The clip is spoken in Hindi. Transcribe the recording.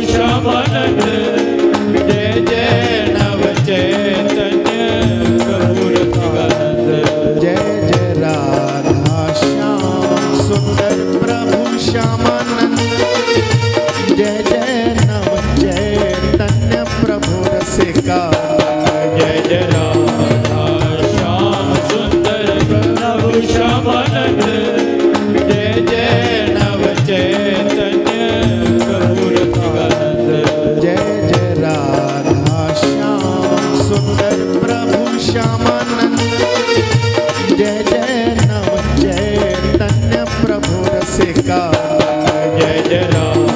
श्यामानंद जय जय नव चैतन्य प्रभु रसिकानंद जय जय राधा श्याम सुंदर प्रभु श्यामानंद जय जय नव चैतन्य प्रभु रसिकानंद जय जय राधा श्याम सुंदर प्रभु श्यामानंद जय जय नव चैतन्य प्रभु रसिकानंद जय जय राधा श्याम सुंदर प्रभु श्यामानंद जय जय नव चैतन्य प्रभु रसिकानंद जय जय राधा